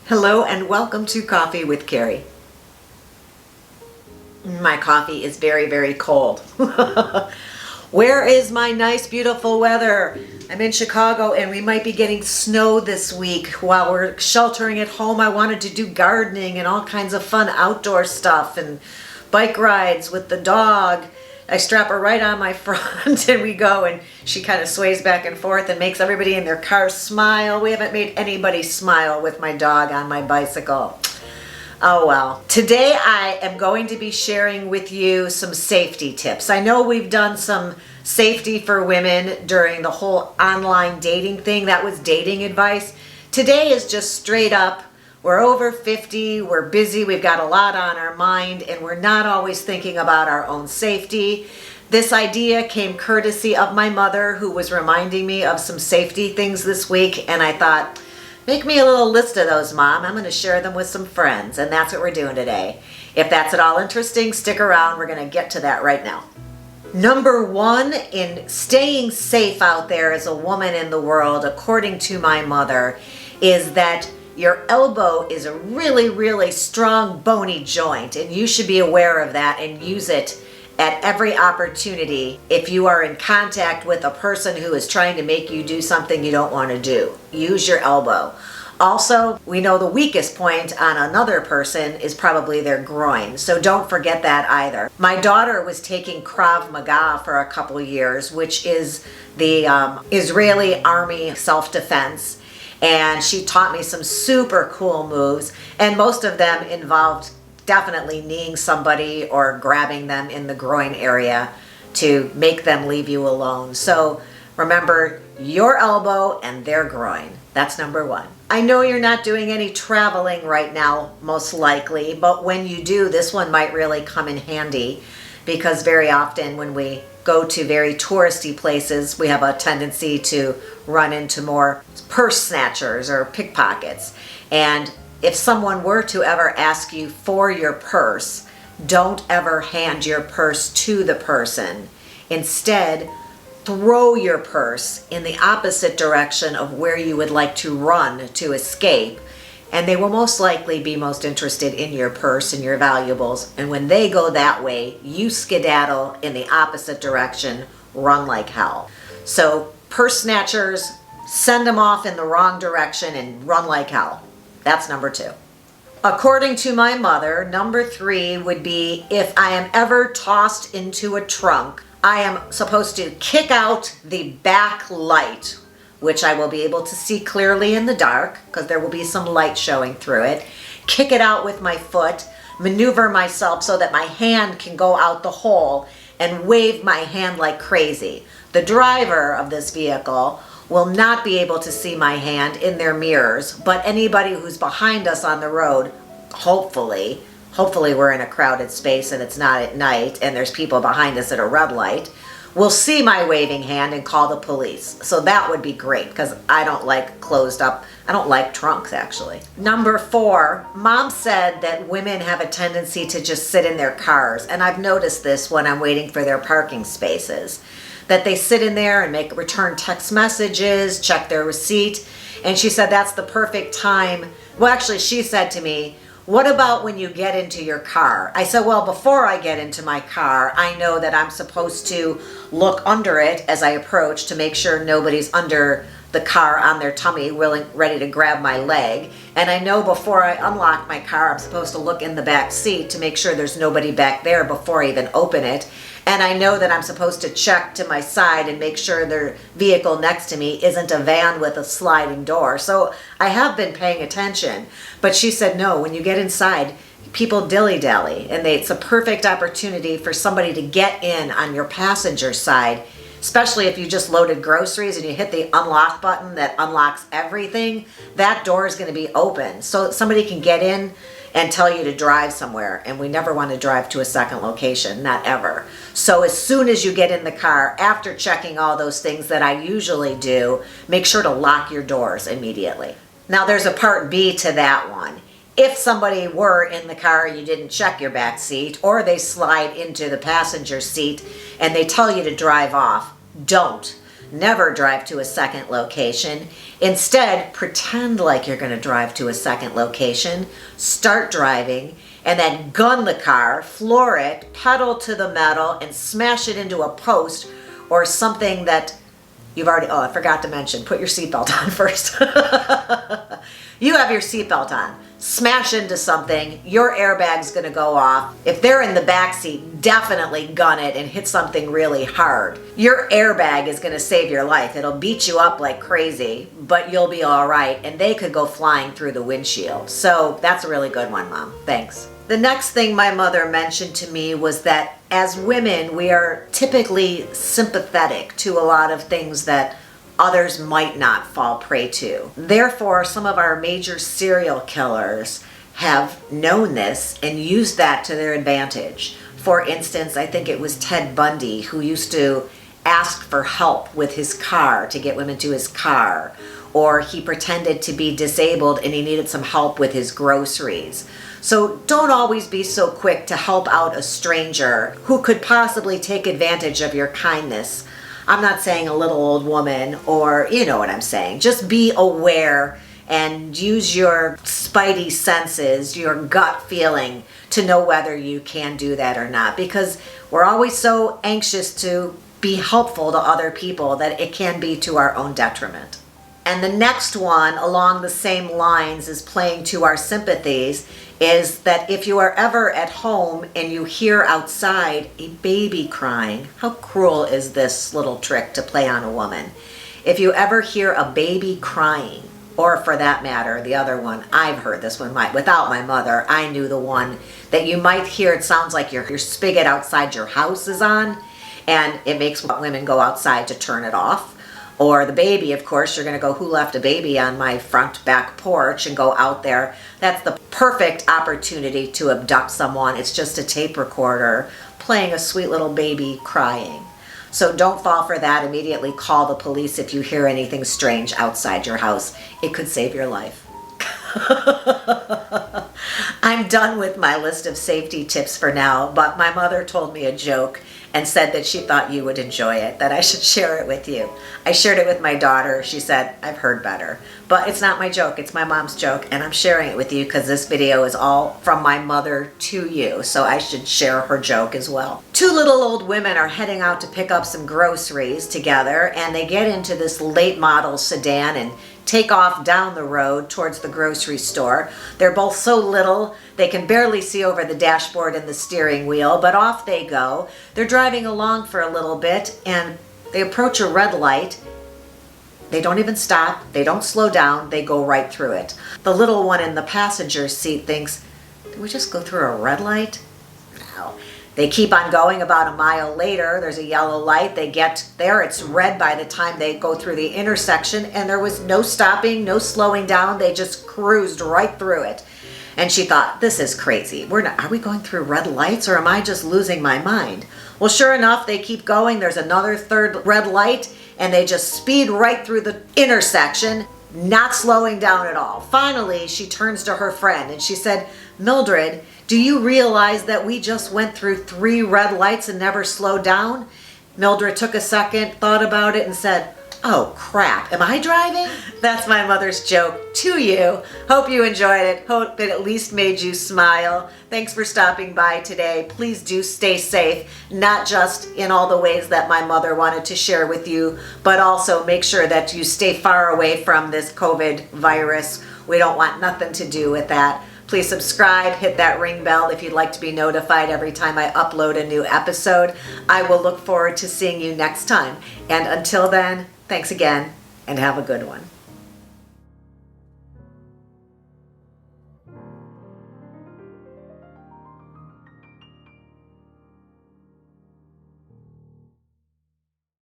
Hello and welcome to Coffee with Carey. My coffee is very, very cold. Where is my nice, beautiful weather? I'm in Chicago and we might be getting snow this week. While we're sheltering at home, I wanted to do gardening and all kinds of fun outdoor stuff and bike rides with the dog. I strap her right on my front and we go, and she kind of sways back and forth and makes everybody in their car smile. We haven't made anybody smile with my dog on my bicycle. Oh well. Today I am going to be sharing with you some safety tips. I know we've done some safety for women during the whole online dating thing. That was dating advice. Today is just straight up. We're over 50, we're busy, we've got a lot on our mind, and we're not always thinking about our own safety. This idea came courtesy of my mother, who was reminding me of some safety things this week, and I thought, make me a little list of those, Mom. I'm going to share them with some friends, and that's what we're doing today. If that's at all interesting, stick around. We're going to get to that right now. Number one in staying safe out there as a woman in the world, according to my mother, is that your elbow is a really, really strong bony joint, and you should be aware of that and use it at every opportunity if you are in contact with a person who is trying to make you do something you don't want to do. Use your elbow. Also, we know the weakest point on another person is probably their groin, so don't forget that either. My daughter was taking Krav Maga for a couple years, which is the Israeli army self-defense. And she taught me some super cool moves, and most of them involved definitely kneeing somebody or grabbing them in the groin area to make them leave you alone. So remember, your elbow and their groin. That's number one. I know you're not doing any traveling right now, most likely, but when you do, this one might really come in handy, because very often when we go to very touristy places, we have a tendency to run into more purse snatchers or pickpockets. And if someone were to ever ask you for your purse, don't ever hand your purse to the person. Instead, throw your purse in the opposite direction of where you would like to run to escape, and they will most likely be most interested in your purse and your valuables. And when they go that way, you skedaddle in the opposite direction, run like hell. So purse snatchers, send them off in the wrong direction and run like hell. That's number two. According to my mother, number three would be, if I am ever tossed into a trunk, I am supposed to kick out the back light, which I will be able to see clearly in the dark because there will be some light showing through it. Kick it out with my foot, maneuver myself so that my hand can go out the hole, and wave my hand like crazy. The driver of this vehicle will not be able to see my hand in their mirrors, but anybody who's behind us on the road, hopefully we're in a crowded space and it's not at night and there's people behind us at a red light, will see my waving hand and call the police. So that would be great, because I don't like closed up, I don't like trunks actually. Number four, Mom said that women have a tendency to just sit in their cars, and I've noticed this when I'm waiting for their parking spaces, that they sit in there and return text messages, check their receipt. And she said that's the perfect time. Well, actually, she said to me, what about when you get into your car? I said, well, before I get into my car, I know that I'm supposed to look under it as I approach to make sure nobody's under the car on their tummy, ready to grab my leg. And I know before I unlock my car, I'm supposed to look in the back seat to make sure there's nobody back there before I even open it. And I know that I'm supposed to check to my side and make sure the vehicle next to me isn't a van with a sliding door. So I have been paying attention. But she said, no, when you get inside, people dilly-dally. And it's a perfect opportunity for somebody to get in on your passenger side, especially if you just loaded groceries and you hit the unlock button that unlocks everything. That door is going to be open. So somebody can get in and tell you to drive somewhere, and we never want to drive to a second location, not ever. So as soon as you get in the car, after checking all those things that I usually do, make sure to lock your doors immediately. Now there's a part B to that one. If somebody were in the car and you didn't check your back seat, or they slide into the passenger seat and they tell you to drive off, don't. never drive to a second location. Instead, pretend like you're going to drive to a second location, start driving, and then gun the car, floor it, pedal to the metal, and smash it into a post or something that you've already, oh, I forgot to mention, put your seatbelt on first. You have your seatbelt on. Smash into something, your airbag's gonna go off. If they're in the back seat, definitely gun it and hit something really hard. Your airbag is gonna save your life. It'll beat you up like crazy, but you'll be all right, and they could go flying through the windshield. So that's a really good one, Mom. Thanks. The next thing my mother mentioned to me was that as women, we are typically sympathetic to a lot of things that others might not fall prey to. Therefore, some of our major serial killers have known this and used that to their advantage. For instance, I think it was Ted Bundy who used to ask for help with his car to get women to his car, or he pretended to be disabled and he needed some help with his groceries. So don't always be so quick to help out a stranger who could possibly take advantage of your kindness. I'm not saying a little old woman, or you know what I'm saying. Just be aware and use your spidey senses, your gut feeling, to know whether you can do that or not, because we're always so anxious to be helpful to other people that it can be to our own detriment. And the next one along the same lines as playing to our sympathies is that if you are ever at home and you hear outside a baby crying, how cruel is this little trick to play on a woman? If you ever hear a baby crying, or for that matter, the other one, I've heard this one, without my mother, I knew the one that you might hear, it sounds like your spigot outside your house is on, and it makes women go outside to turn it off. Or the baby, of course, you're gonna go, who left a baby on my front back porch, and go out there. That's the perfect opportunity to abduct someone. It's just a tape recorder playing a sweet little baby crying. So don't fall for that. Immediately call the police if you hear anything strange outside your house. It could save your life. I'm done with my list of safety tips for now, but my mother told me a joke and said that she thought you would enjoy it, that I should share it with you. I shared it with my daughter. She said, I've heard better. But it's not my joke, it's my mom's joke, and I'm sharing it with you because this video is all from my mother to you, so I should share her joke as well. Two little old women are heading out to pick up some groceries together, and they get into this late model sedan and take off down the road towards the grocery store. They're both so little, they can barely see over the dashboard and the steering wheel, but off they go. They're driving along for a little bit, and they approach a red light. They don't even stop, they don't slow down, they go right through it. The little one in the passenger seat thinks, did we just go through a red light? No. They keep on going. About a mile later, there's a yellow light. They get there, it's red by the time they go through the intersection, and there was no stopping, no slowing down. They just cruised right through it. And she thought, this is crazy. Are we going through red lights, or am I just losing my mind? Well, sure enough, they keep going. There's another third red light, and they just speed right through the intersection, not slowing down at all. Finally, she turns to her friend and she said, Mildred, do you realize that we just went through 3 red lights and never slowed down? Mildred took a second, thought about it, and said, oh crap, am I driving? That's my mother's joke to you. Hope you enjoyed it. Hope it at least made you smile. Thanks for stopping by today. Please do stay safe, not just in all the ways that my mother wanted to share with you, but also make sure that you stay far away from this COVID virus. We don't want nothing to do with that. Please subscribe, hit that ring bell if you'd like to be notified every time I upload a new episode. I will look forward to seeing you next time. And until then, thanks again, and have a good one.